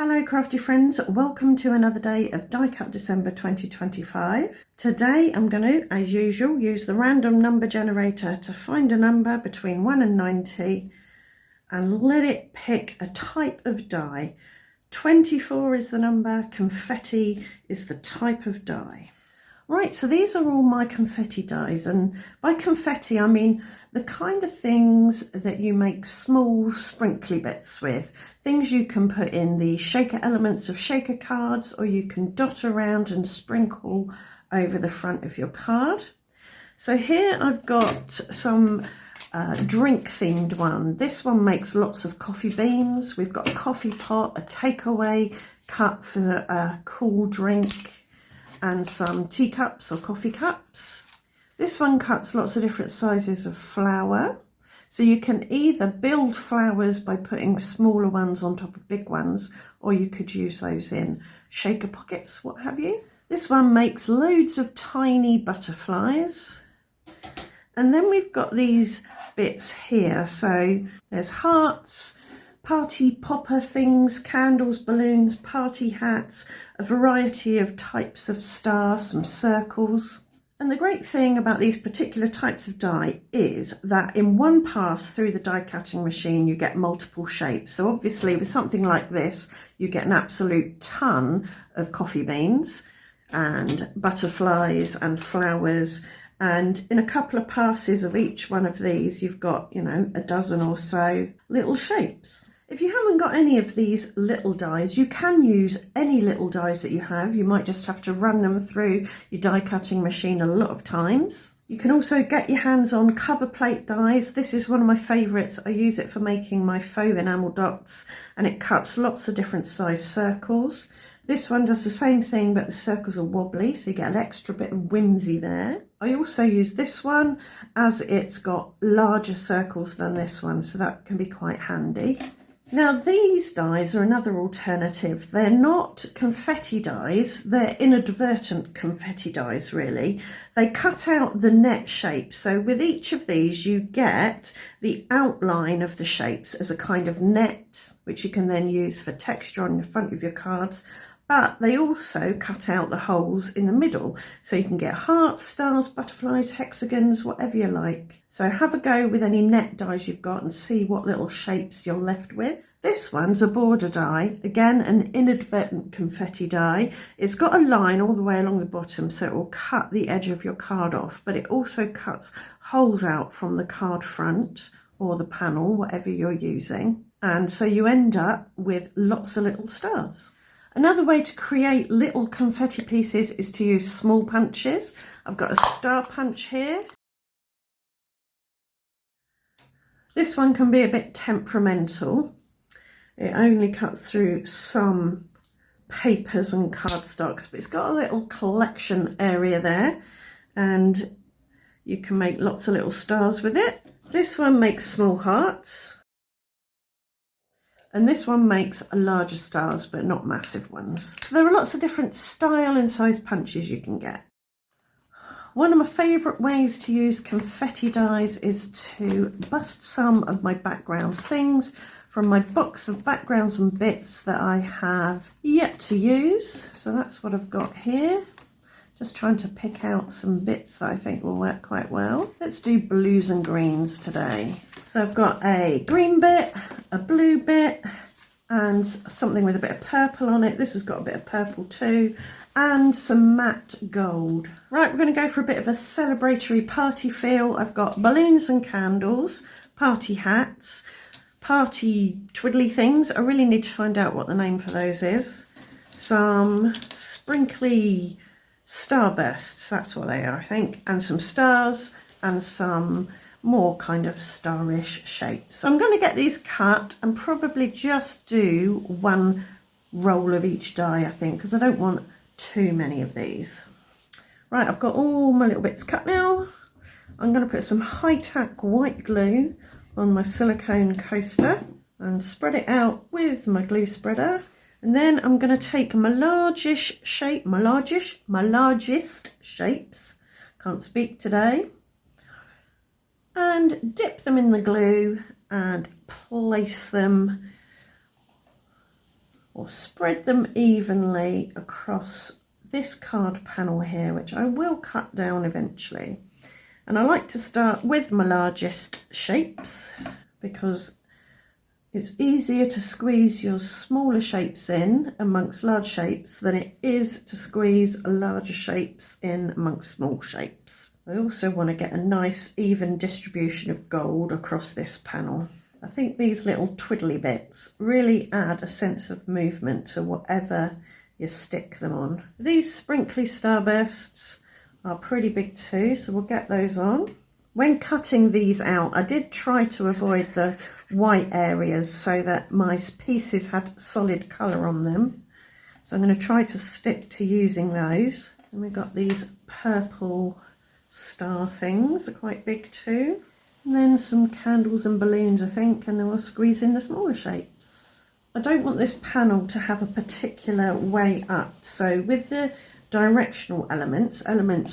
Hello crafty friends, welcome to another day of Die Cut December 2025. Today I'm going to, as usual, use the random number generator to find a number between 1 and 90 and let it pick a type of die. 24 is the number, confetti is the type of die. Right, so these are all my confetti dies, and by confetti I mean the kind of things that you make small sprinkly bits with. Things you can put in the shaker elements of shaker cards, or you can dot around and sprinkle over the front of your card. So here I've got some drink themed one. This one makes lots of coffee beans. We've got a coffee pot, a takeaway cup for a cool drink, and some teacups or coffee cups. This one cuts lots of different sizes of flour. So you can either build flowers by putting smaller ones on top of big ones, or you could use those in shaker pockets, what have you. This one makes loads of tiny butterflies. And then we've got these bits here. So there's hearts, party popper things, candles, balloons, party hats, a variety of types of stars, some circles. And the great thing about these particular types of die is that in one pass through the die cutting machine you get multiple shapes. So obviously with something like this you get an absolute ton of coffee beans and butterflies and flowers, and in a couple of passes of each one of these you've got, you know, a dozen or so little shapes. If you haven't got any of these little dies, you can use any little dies that you have. You might just have to run them through your die cutting machine a lot of times. You can also get your hands on cover plate dies. This is one of my favourites. I use it for making my faux enamel dots, and it cuts lots of different size circles. This one does the same thing, but the circles are wobbly, so you get an extra bit of whimsy there. I also use this one as it's got larger circles than this one, so that can be quite handy. Now these dies are another alternative. They're not confetti dies, they're inadvertent confetti dies really. They cut out the net shape, so with each of these you get the outline of the shapes as a kind of net, which you can then use for texture on the front of your cards. But they also cut out the holes in the middle, so you can get hearts, stars, butterflies, hexagons, whatever you like. So have a go with any net dies you've got and see what little shapes you're left with. This one's a border die, again an inadvertent confetti die. It's got a line all the way along the bottom, so it will cut the edge of your card off, but it also cuts holes out from the card front or the panel, whatever you're using. And so you end up with lots of little stars. Another way to create little confetti pieces is to use small punches. I've got a star punch here. This one can be a bit temperamental. It only cuts through some papers and cardstocks, but it's got a little collection area there, and you can make lots of little stars with it. This one makes small hearts. And this one makes larger stars, but not massive ones. So there are lots of different style and size punches you can get. One of my favourite ways to use confetti dies is to bust some of my backgrounds, things from my box of backgrounds and bits that I have yet to use. So that's what I've got here. Just trying to pick out some bits that I think will work quite well. Let's do blues and greens today. So I've got a green bit, a blue bit, and something with a bit of purple on it. This has got a bit of purple too, and some matte gold. Right, we're going to go for a bit of a celebratory party feel. I've got balloons and candles, party hats, party twiddly things. I really need to find out what the name for those is. Some sprinkly starbursts, that's what they are, I think, and some stars and some more kind of starish shapes. So I'm going to get these cut and probably just do one roll of each die, I think, because I don't want too many of these. Right, I've got all my little bits cut now. I'm going to put some high-tack white glue on my silicone coaster and spread it out with my glue spreader. And then I'm going to take my largest shapes, can't speak today, and dip them in the glue and place them or spread them evenly across this card panel here, which I will cut down eventually. And I like to start with my largest shapes because it's easier to squeeze your smaller shapes in amongst large shapes than it is to squeeze larger shapes in amongst small shapes. I also want to get a nice even distribution of gold across this panel. I think these little twiddly bits really add a sense of movement to whatever you stick them on. These sprinkly starbursts are pretty big too, so we'll get those on. When cutting these out, I did try to avoid the white areas so that my pieces had solid colour on them. So I'm going to try to stick to using those. And we've got these purple star things, are quite big too. And then some candles and balloons, I think, and then we'll squeeze in the smaller shapes. I don't want this panel to have a particular way up, so with the directional elements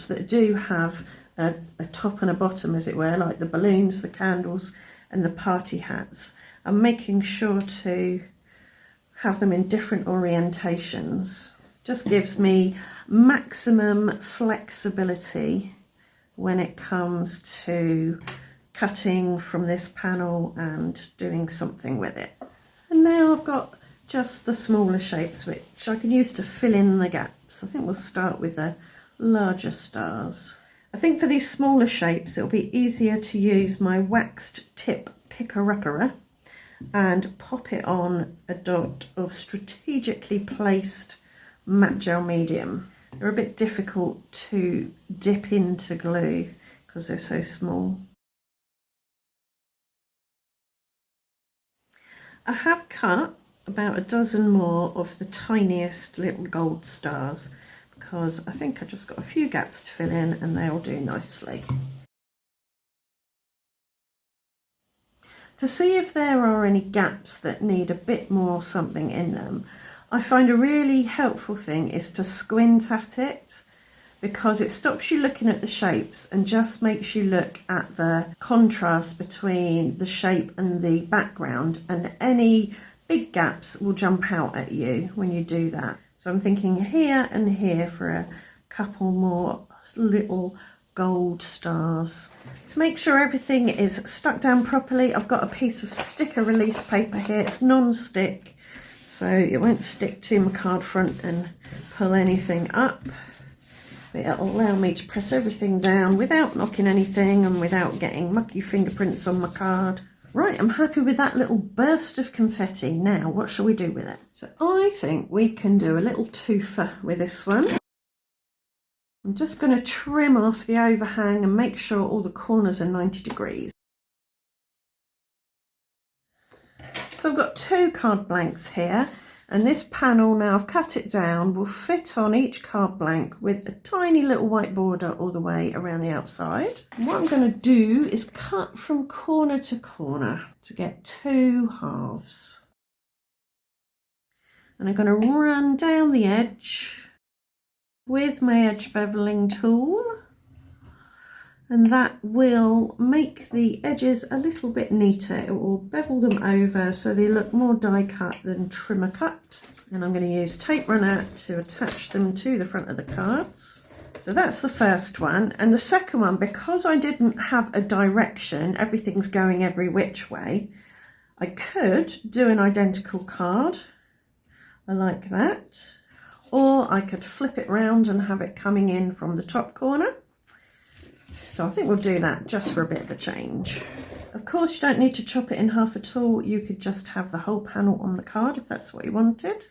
that do have a top and a bottom, as it were, like the balloons, the candles and the party hats, I'm making sure to have them in different orientations. Just gives me maximum flexibility when it comes to cutting from this panel and doing something with it. And now I've got just the smaller shapes which I can use to fill in the gaps. I think we'll start with the larger stars. I think for these smaller shapes it'll be easier to use my waxed tip picker-upper and pop it on a dot of strategically placed matte gel medium. They're a bit difficult to dip into glue because they're so small. I have cut about a dozen more of the tiniest little gold stars because I think I've just got a few gaps to fill in and they'll do nicely. To see if there are any gaps that need a bit more something in them, I find a really helpful thing is to squint at it, because it stops you looking at the shapes and just makes you look at the contrast between the shape and the background, and any big gaps will jump out at you when you do that. So I'm thinking here and here for a couple more little gold stars. To make sure everything is stuck down properly, I've got a piece of sticker release paper here. It's non-stick, so it won't stick to my card front and pull anything up. It'll allow me to press everything down without knocking anything and without getting mucky fingerprints on my card. Right, I'm happy with that little burst of confetti. Now, what shall we do with it? So I think we can do a little twofer with this one. I'm just going to trim off the overhang and make sure all the corners are 90 degrees. So I've got 2 card blanks here, and this panel, now I've cut it down, will fit on each card blank with a tiny little white border all the way around the outside. And what I'm going to do is cut from corner to corner to get 2 halves. And I'm going to run down the edge with my edge beveling tool, and that will make the edges a little bit neater. It will bevel them over so they look more die cut than trimmer cut. And I'm going to use tape runner to attach them to the front of the cards. So that's the first one. And the second one, because I didn't have a direction, everything's going every which way, I could do an identical card. I like that. Or I could flip it round and have it coming in from the top corner. So I think we'll do that just for a bit of a change. Of course, you don't need to chop it in half at all. You could just have the whole panel on the card if that's what you wanted.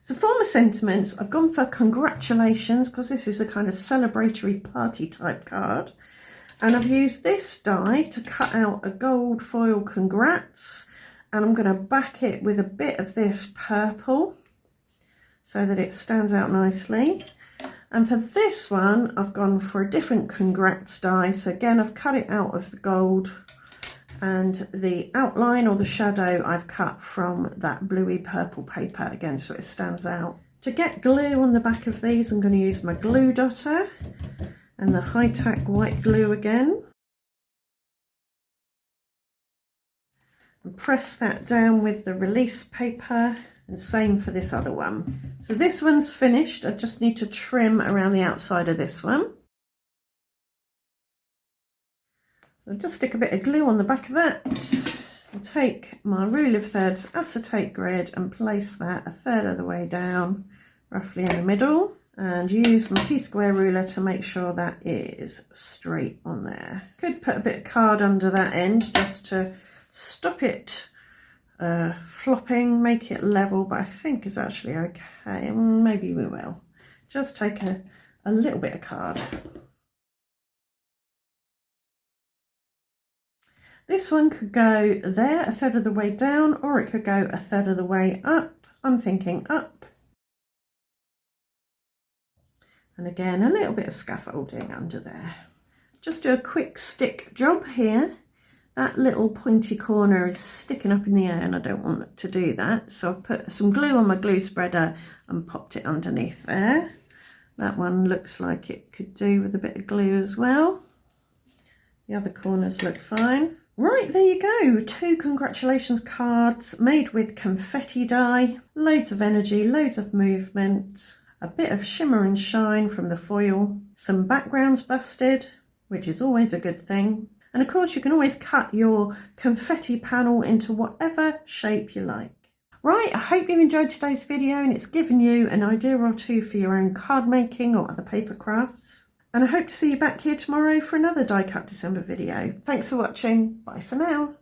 So for my sentiments, I've gone for congratulations, because this is a kind of celebratory party type card. And I've used this die to cut out a gold foil congrats. And I'm going to back it with a bit of this purple, so that it stands out nicely. And for this one, I've gone for a different congrats die. So again, I've cut it out of the gold, and the outline or the shadow I've cut from that bluey purple paper again, so it stands out. To get glue on the back of these, I'm going to use my glue dotter and the high-tack white glue again. And press that down with the release paper And same for this other one. So this one's finished. I just need to trim around the outside of this one. So I'll just stick a bit of glue on the back of that. I'll take my rule of thirds acetate grid and place that a third of the way down, roughly in the middle, and use my T-square ruler to make sure that is straight on there. Could put a bit of card under that end just to stop it flopping, make it level, but I think it's actually okay. Maybe we will. Just take a little bit of card. This one could go there a third of the way down, or it could go a third of the way up. I'm thinking up. And again, a little bit of scaffolding under there. Just do a quick stick job here. That little pointy corner is sticking up in the air and I don't want it to do that. So I've put some glue on my glue spreader and popped it underneath there. That one looks like it could do with a bit of glue as well. The other corners look fine. Right, there you go. 2 congratulations cards made with confetti dye. Loads of energy, loads of movement, a bit of shimmer and shine from the foil, some backgrounds busted, which is always a good thing. And of course you can always cut your confetti panel into whatever shape you like. Right, I hope you've enjoyed today's video and it's given you an idea or two for your own card making or other paper crafts. And I hope to see you back here tomorrow for another Die Cut December video. Thanks for watching. Bye for now.